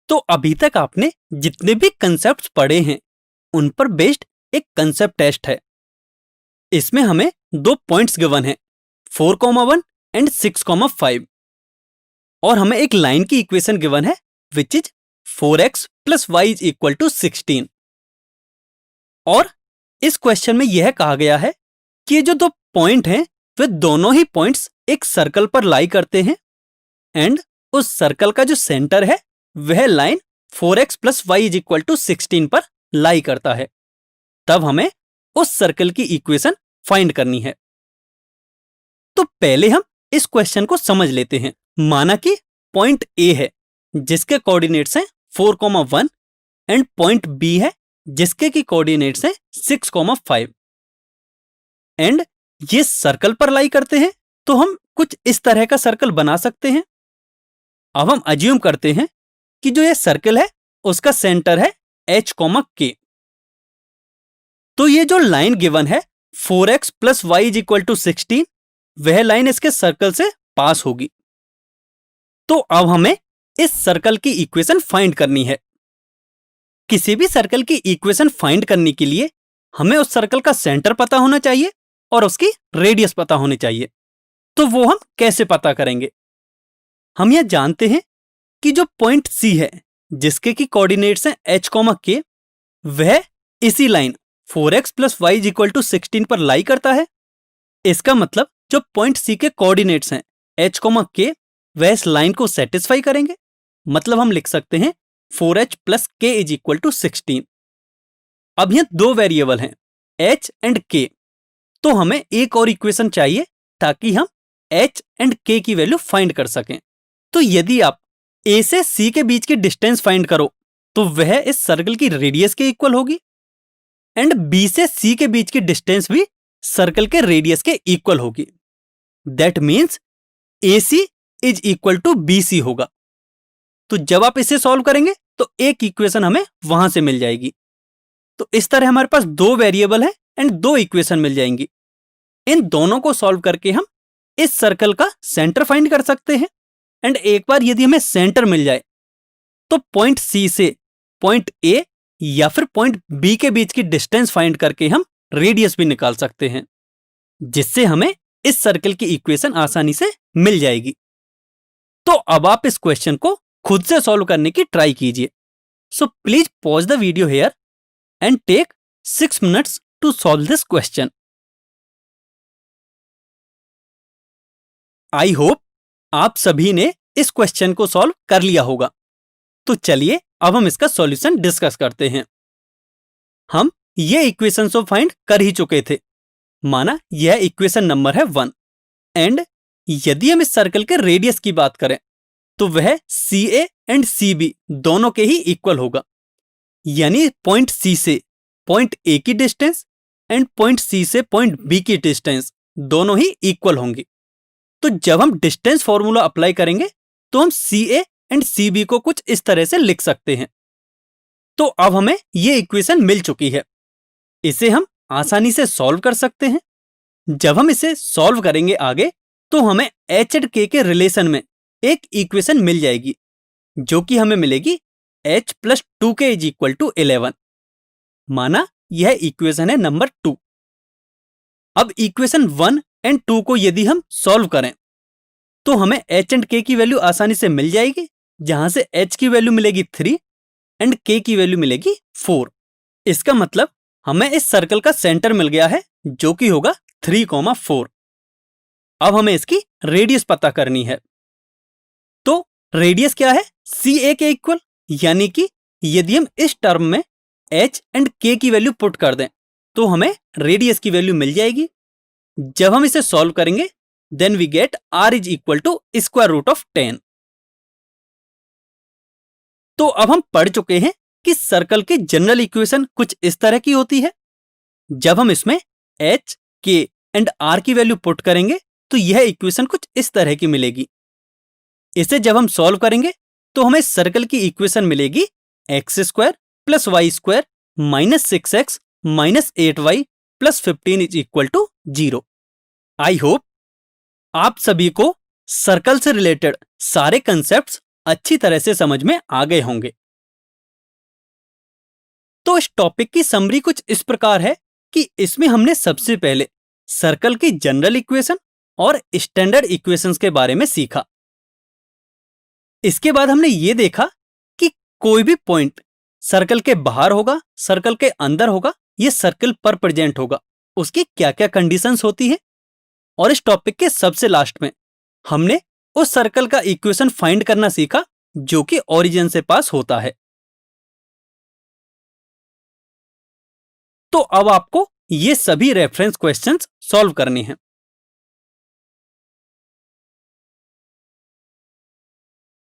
तो अभी तक आपने जितने भी कंसेप्ट्स पढ़े हैं उन पर बेस्ड एक कंसेप्ट टेस्ट है। इसमें हमें 2 पॉइंट्स गिवन हैं 4,1 एंड 6,5 और हमें एक लाइन की इक्वेशन गिवन है which is 4x plus y is equal to 16। और इस क्वेश्चन में यह कहा गया है कि ये जो 2 पॉइंट हैं वे दोनों ही पॉइंट्स एक सर्कल पर लाई करते हैं एंड उस सर्कल का जो सेंटर है वह line 4x plus y is equal to 16 पर लाई करता है। तब हमें उस सर्कल की इक्वेशन फाइंड करनी है। तो पहले हम इस क्वेश्चन को समझ लेते हैं। माना कि पॉइंट ए है जिसके कोऑर्डिनेट्स हैं 4,1 एंड पॉइंट बी है जिसके की कोऑर्डिनेट्स हैं 6,5 एंड ये सर्कल पर लाई करते हैं। तो हम कुछ इस तरह का सर्कल बना सकते हैं। अब हम अज्यूम करते हैं कि जो ये सर्कल है उसका सेंटर है h, k। तो ये जो लाइन गिवन है 4x plus y is equal to 16 वह लाइन इसके सर्कल से पास होगी। तो अब हमें इस सर्कल की इक्वेशन फाइंड करनी है। किसी भी सर्कल की इक्वेशन फाइंड करने के लिए हमें उस सर्कल का सेंटर पता होना चाहिए और उसकी रेडियस पता होनी चाहिए। तो वो हम कैसे पता करेंगे? हम यह जानते हैं कि जो पॉइंट C है जिसके की कोऑर्डिनेट्स हैं h, k वह इसी line 4x plus y is equal to 16 पर लाई करता है। इसका मतलब जो पॉइंट C के कोऑर्डिनेट्स हैं h, k वह इस लाइन को सेटिस्फाई करेंगे। मतलब हम लिख सकते हैं 4h plus k is equal to 16। अब यह 2 वेरिएबल हैं h एंड k, तो हमें एक और इक्वेशन चाहिए ताकि हम h एंड k की वैल्यू फाइंड कर सकें। तो यदि आप a से c के बीच की डिस्टेंस फाइंड करो तो वह इस सर्कल की रेडियस के इक्वल होगी एंड b से c के बीच की डिस्टेंस भी सर्कल के रेडियस के इक्वल होगी। That means AC is equal to BC होगा। तो जब आप इसे सॉल्व करेंगे तो एक इक्वेशन हमें वहां से मिल जाएगी। तो इस तरह हमारे पास 2 वेरिएबल है एंड 2 इक्वेशन मिल जाएंगी। इन दोनों को सॉल्व करके हम इस सर्कल का सेंटर फाइंड कर सकते हैं एंड एक बार यदि हमें सेंटर मिल जाए तो पॉइंट C से पॉइंट A या फिर पॉइंट B के बीच की डिस्टेंस फाइंड करके हम रेडियस भी निकाल सकते हैं, जिससे हमें इस सर्कल की इक्वेशन आसानी से मिल जाएगी। तो अब आप इस क्वेश्चन को खुद से सॉल्व करने की ट्राई कीजिए। So please pause the video here and take 6 minutes to solve this question. I hope आप सभी ने इस क्वेश्चन को सॉल्व कर लिया होगा। तो चलिए अब हम इसका सॉल्यूशन डिस्कस करते हैं। हम ये इक्वेशन तो फाइंड कर ही चुके थे। माना यह इक्वेशन नंबर है 1 एंड यदि हम इस सर्कल के रेडियस की बात करें तो वह CA एंड CB दोनों के ही इक्वल होगा। यानी पॉइंट C से पॉइंट A की डिस्टेंस एंड पॉइंट C से पॉइंट B की डिस्टेंस दोनों ही इक्वल होंगी। तो जब हम डिस्टेंस फॉर्मूला अप्लाई करेंगे तो हम CA एंड CB को कुछ इस तरह से लिख सकते हैं। तो अब हमें यह इक्वेशन मिल चुकी है। इसे हम आसानी से सॉल्व कर सकते हैं। जब हम इसे सॉल्व करेंगे आगे तो हमें h एंड k के रिलेशन में एक इक्वेशन मिल जाएगी जो कि हमें मिलेगी h plus 2k is equal to 11। माना यह इक्वेशन है नंबर 2। अब इक्वेशन 1 एंड 2 को यदि हम सॉल्व करें तो हमें h एंड k की वैल्यू आसानी से मिल जाएगी, जहां से h की वैल्यू मिलेगी 3 एंड k की वैल्यू मिलेगी 4। इसका मतलब हमें इस सर्कल का सेंटर मिल गया है जो कि होगा 3,4। अब हमें इसकी रेडियस पता करनी है। तो रेडियस क्या है? CA के इक्वल। यानी कि यदि हम इस टर्म में h एंड k की वैल्यू पुट कर दें तो हमें रेडियस की वैल्यू मिल जाएगी। जब हम इसे सॉल्व करेंगे then we get r is equal to square root of 10। तो अब हम पढ़ चुके हैं कि सर्कल की जनरल इक्वेशन कुछ इस तरह की होती है। जब हम इसमें h, k एंड r की वैल्यू पुट करेंगे तो यह इक्वेशन कुछ इस तरह की मिलेगी। इसे जब हम सॉल्व करेंगे तो हमें सर्कल की इक्वेशन मिलेगी x square plus y square minus 6x minus 8y plus 15 is equal to 0। I hope आप सभी को सर्कल से रिलेटेड सारे कंसेप्ट्स अच्छी तरह से समझ में आ गए होंगे। तो इस टॉपिक की समरी कुछ इस प्रकार है कि इसमें हमने सबसे पहले सर्कल की जनरल इक्वेशन और स्टैंडर्ड इक्वेशंस के बारे में सीखा। इसके बाद हमने ये देखा कि कोई भी पॉइंट सर्कल के बाहर होगा, सर्कल के अंदर होगा, ये सर्कल पर प्रेजेंट होगा, उसकी क्या क्या कंडीशंस होती है। और इस टॉपिक के सबसे लास्ट में हमने उस सर्कल का इक्वेशन फाइंड करना सीखा जो कि ओरिजिन से पास होता है। तो अब आपको ये सभी रेफरेंस क्वेश्चंस सॉल्व करने हैं।